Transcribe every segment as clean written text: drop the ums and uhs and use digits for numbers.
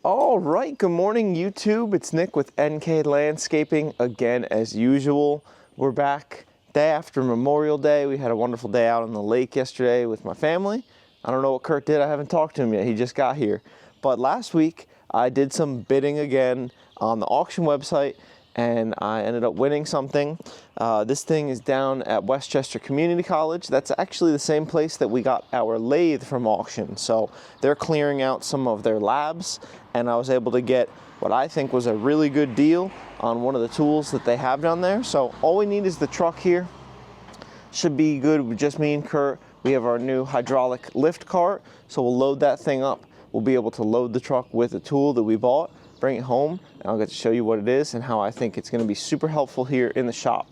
All right, good morning YouTube. It's Nick with NK Landscaping again as usual. We're back day after Memorial Day. We had a wonderful day out on the lake yesterday with my family. I don't know what Kurt did. I haven't talked to him yet. He just got here. But last week I did some bidding again on the auction website and I ended up winning something. This thing is down at Westchester Community College. That's actually the same place that we got our lathe from auction. So they're clearing out some of their labs and I was able to get what I think was a really good deal on one of the tools that they have down there. So all we need is the truck here. Should be good with just me and Kurt. We have our new hydraulic lift cart, so we'll load that thing up. We'll be able to load the truck with the tool that we bought, bring it home, and I'll get to show you what it is and how I think it's going to be super helpful here in the shop.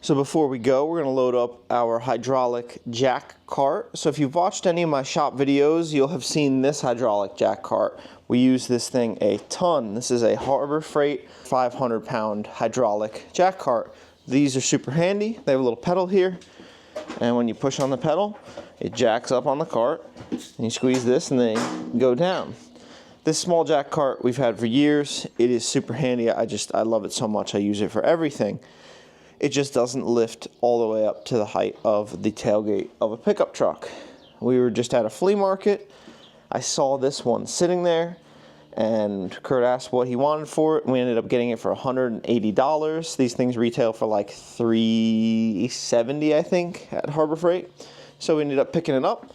So before we go, we're going to load up our hydraulic jack cart. So if you've watched any of my shop videos, you'll have seen this hydraulic jack cart. We use this thing a ton. This is a Harbor Freight 500-pound hydraulic jack cart. These are super handy. They have a little pedal here, and when you push on the pedal, it jacks up on the cart, and you squeeze this and they go down. This small jack cart we've had for years. It is super handy. I love it so much. I use it for everything. It just doesn't lift all the way up to the height of the tailgate of a pickup truck. We were just at a flea market. I saw this one sitting there and Kurt asked what he wanted for it. We ended up getting it for $180. These things retail for like $370, I think, at Harbor Freight. So we ended up picking it up.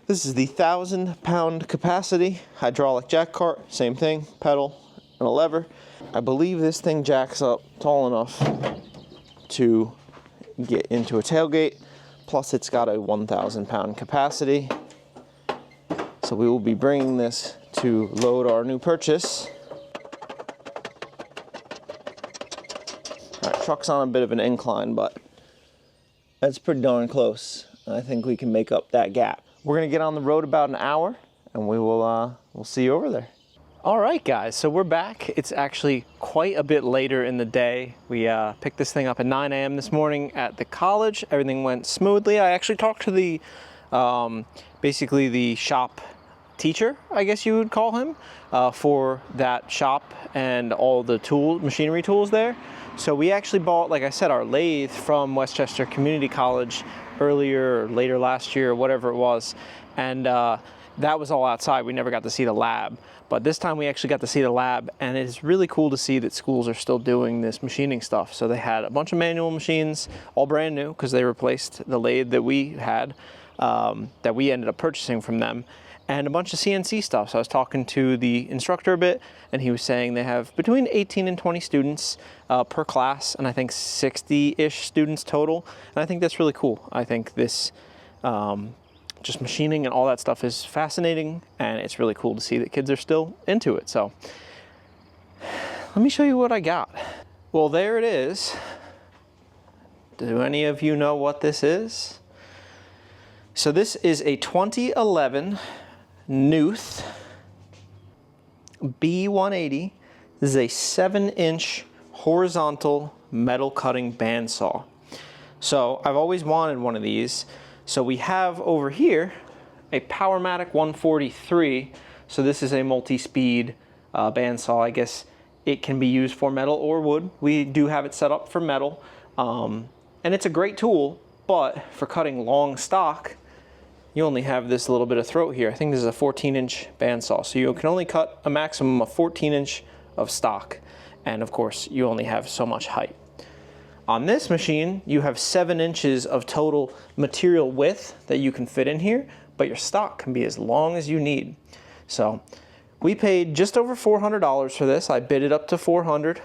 This is the 1,000-pound capacity hydraulic jack cart. Same thing, pedal and a lever. I believe this thing jacks up tall enough to get into a tailgate. Plus it's got a 1,000-pound capacity. So we will be bringing this to load our new purchase. All right, truck's on a bit of an incline, but that's pretty darn close. I think we can make up that gap. We're gonna get on the road about an hour and we'll see you over there. All right, guys, so we're back. It's actually quite a bit later in the day. We picked this thing up at 9 a.m. this morning at the college. Everything went smoothly. I actually talked to the, basically the shop teacher, I guess you would call him, for that shop and all the machinery tools there. So we actually bought, like I said, our lathe from Westchester Community College earlier or later last year or whatever it was. And that was all outside. We never got to see the lab. But this time we actually got to see the lab, and it's really cool to see that schools are still doing this machining stuff. So they had a bunch of manual machines, all brand new, because they replaced the lathe that we had, that we ended up purchasing from them, and a bunch of CNC stuff. So I was talking to the instructor a bit, and he was saying they have between 18 and 20 students per class, and I think 60-ish students total. And I think that's really cool. I think this just machining and all that stuff is fascinating, and it's really cool to see that kids are still into it. So let me show you what I got. Well, there it is. Do any of you know what this is? So this is a 2011 Knuth B180. This is a 7-inch horizontal metal cutting bandsaw. So I've always wanted one of these. So we have over here a PowerMatic 143. So this is a multi-speed bandsaw. I guess it can be used for metal or wood. We do have it set up for metal. And it's a great tool, but for cutting long stock, you only have this little bit of throat here. I think this is a 14-inch bandsaw. So you can only cut a maximum of 14-inch of stock. And of course, you only have so much height. On this machine, you have 7 inches of total material width that you can fit in here, but your stock can be as long as you need. So we paid just over $400 for this. I bid it up to $400,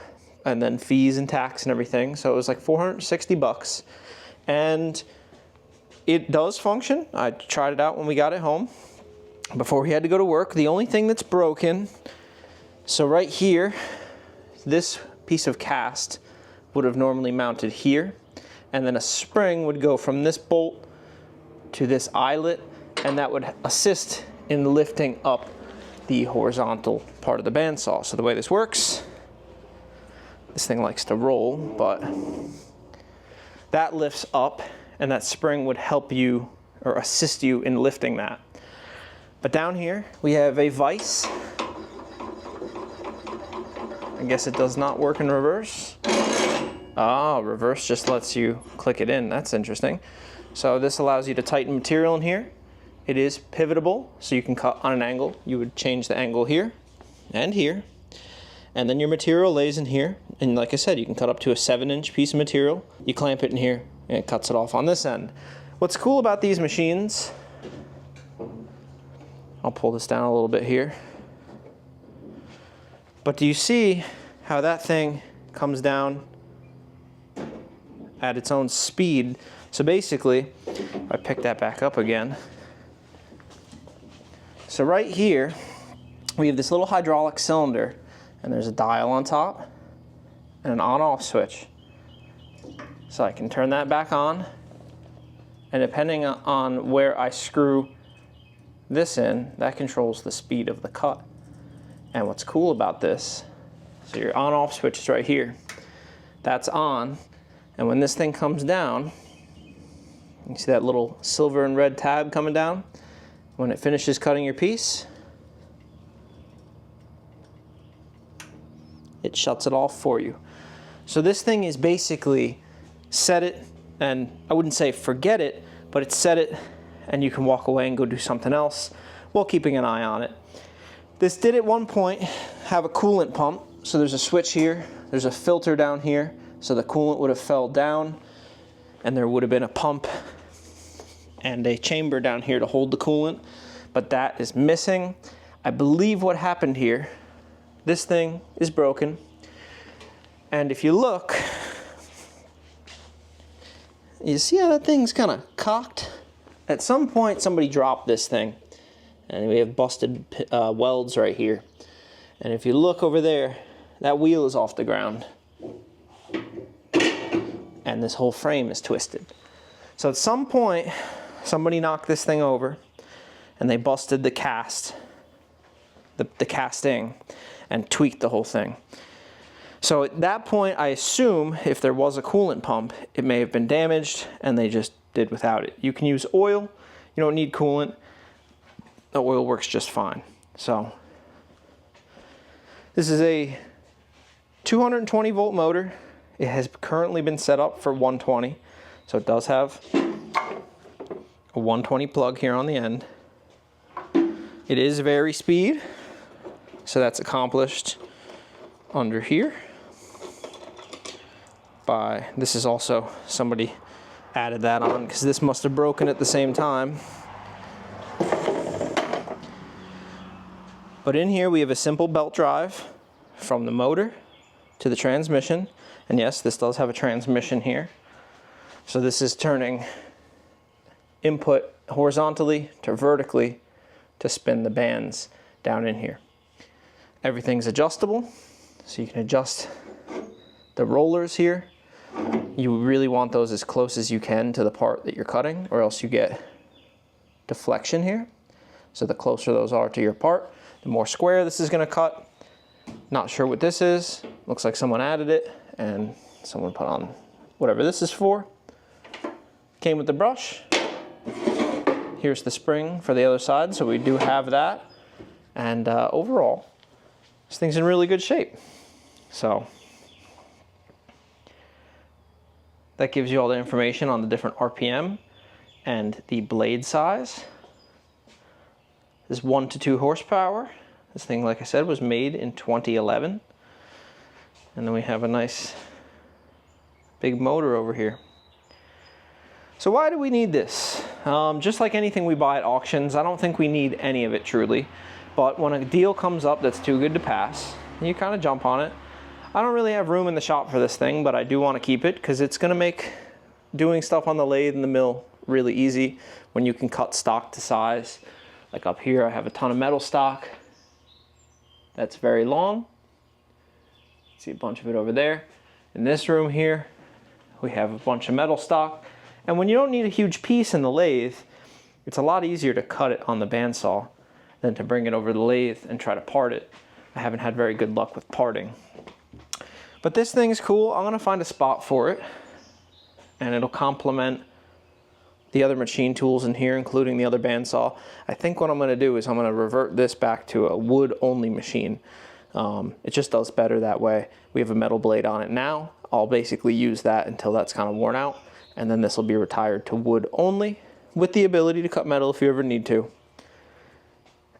and then fees and tax and everything. So it was like 460 bucks. And it does function. I tried it out when we got it home before we had to go to work. The only thing that's broken, so right here, this piece of cast would have normally mounted here, and then a spring would go from this bolt to this eyelet, and that would assist in lifting up the horizontal part of the bandsaw. So the way this works, this thing likes to roll, but that lifts up, and that spring would help you or assist you in lifting that. But down here we have a vise I guess it does not work in reverse. Ah, reverse just lets you click it in. That's interesting. So this allows you to tighten material in here. It is pivotable, so you can cut on an angle. You would change the angle here and here. And then your material lays in here. And like I said, you can cut up to a 7-inch piece of material. You clamp it in here and it cuts it off on this end. What's cool about these machines, I'll pull this down a little bit here. But do you see how that thing comes down at its own speed? So basically, if I pick that back up again. So right here, we have this little hydraulic cylinder, and there's a dial on top and an on-off switch. So I can turn that back on, and depending on where I screw this in, that controls the speed of the cut. And what's cool about this, so your on-off switch is right here. That's on, and when this thing comes down, you see that little silver and red tab coming down? When it finishes cutting your piece, it shuts it off for you. So this thing is basically set it, and I wouldn't say forget it, but it's set it and you can walk away and go do something else while keeping an eye on it. This did at one point have a coolant pump. So there's a switch here, there's a filter down here, so the coolant would have fell down, and there would have been a pump and a chamber down here to hold the coolant, but that is missing. I believe what happened here, this thing is broken, and if you look, you see how that thing's kind of cocked? At some point somebody dropped this thing, and we have busted welds right here. And if you look over there, that wheel is off the ground, and this whole frame is twisted. So at some point, somebody knocked this thing over, and they busted the cast, the casting, and tweaked the whole thing. So at that point, I assume if there was a coolant pump, it may have been damaged, and they just did without it. You can use oil. You don't need coolant. The oil works just fine. So this is a 220 volt motor. It has currently been set up for 120. So it does have a 120 plug here on the end. It is vary speed. So that's accomplished under here by, this is also, somebody added that on because this must have broken at the same time. But in here we have a simple belt drive from the motor to the transmission. And yes, this does have a transmission here. So this is turning input horizontally to vertically to spin the bands down in here. Everything's adjustable, so you can adjust the rollers here. You really want those as close as you can to the part that you're cutting, or else you get deflection here. So the closer those are to your part, the more square this is going to cut. Not sure what this is. Looks like someone added it and someone put on whatever this is for. Came with the brush. Here's the spring for the other side, so we do have that. And overall, this thing's in really good shape. So that gives you all the information on the different RPM and the blade size. This is 1 to 2 horsepower. This thing, like I said, was made in 2011. And then we have a nice big motor over here. So why do we need this? Just like anything we buy at auctions, I don't think we need any of it truly. But when a deal comes up that's too good to pass, you kind of jump on it. I don't really have room in the shop for this thing, but I do want to keep it because it's going to make doing stuff on the lathe and the mill really easy when you can cut stock to size. Like up here, I have a ton of metal stock that's very long. See a bunch of it over there. In this room here, we have a bunch of metal stock. And when you don't need a huge piece in the lathe, it's a lot easier to cut it on the bandsaw than to bring it over the lathe and try to part it. I haven't had very good luck with parting. But this thing's cool. I'm gonna find a spot for it, and it'll complement the other machine tools in here, including the other bandsaw. I think what I'm gonna do is I'm gonna revert this back to a wood-only machine. It just does better that way. We have a metal blade on it now. I'll basically use that until that's kind of worn out, and then this will be retired to wood only with the ability to cut metal if you ever need to.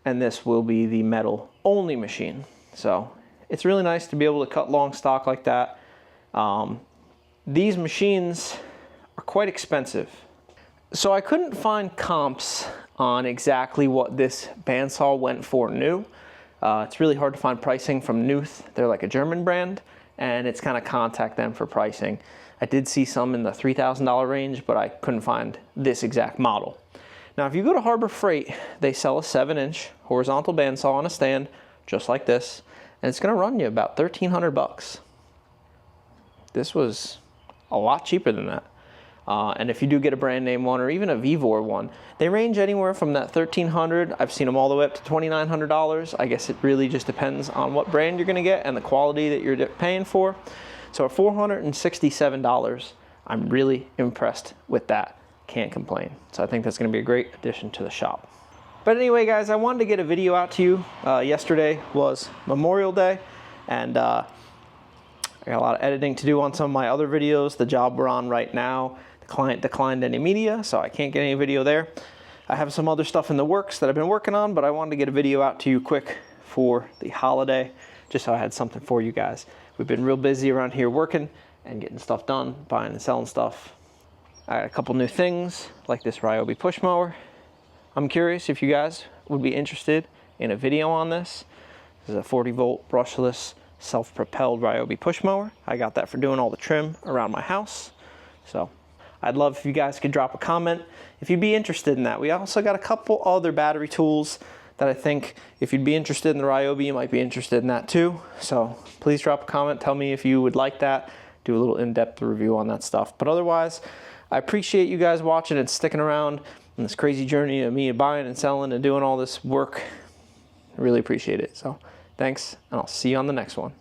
And this will be the metal only machine. So it's really nice to be able to cut long stock like that. These machines are quite expensive. So I couldn't find comps on exactly what this bandsaw went for new. It's really hard to find pricing from Knuth. They're like a German brand, and it's kind of contact them for pricing. I did see some in the $3,000 range, but I couldn't find this exact model. Now, if you go to Harbor Freight, they sell a 7-inch horizontal bandsaw on a stand, just like this, and it's gonna run you about 1,300 bucks. This was a lot cheaper than that. And if you do get a brand name one or even a Vevor one, they range anywhere from that $1,300. I've seen them all the way up to $2,900. I guess it really just depends on what brand you're gonna get and the quality that you're paying for. So at $467, I'm really impressed with that. Can't complain. So I think that's gonna be a great addition to the shop. But anyway, guys, I wanted to get a video out to you. Yesterday was Memorial Day, and I got a lot of editing to do on some of my other videos. The job we're on right now, the client declined any media, so I can't get any video there. I have some other stuff in the works that I've been working on, but I wanted to get a video out to you quick for the holiday, just so I had something for you guys. We've been real busy around here working and getting stuff done, buying and selling stuff. I got a couple new things, like this Ryobi push mower. I'm curious if you guys would be interested in a video on this. This is a 40-volt brushless self-propelled Ryobi push mower. I got that for doing all the trim around my house. So I'd love if you guys could drop a comment if you'd be interested in that. We also got a couple other battery tools that I think if you'd be interested in the Ryobi, you might be interested in that too. So please drop a comment, tell me if you would like that, do a little in-depth review on that stuff. But otherwise, I appreciate you guys watching and sticking around on this crazy journey of me buying and selling and doing all this work. I really appreciate it. So thanks, and I'll see you on the next one.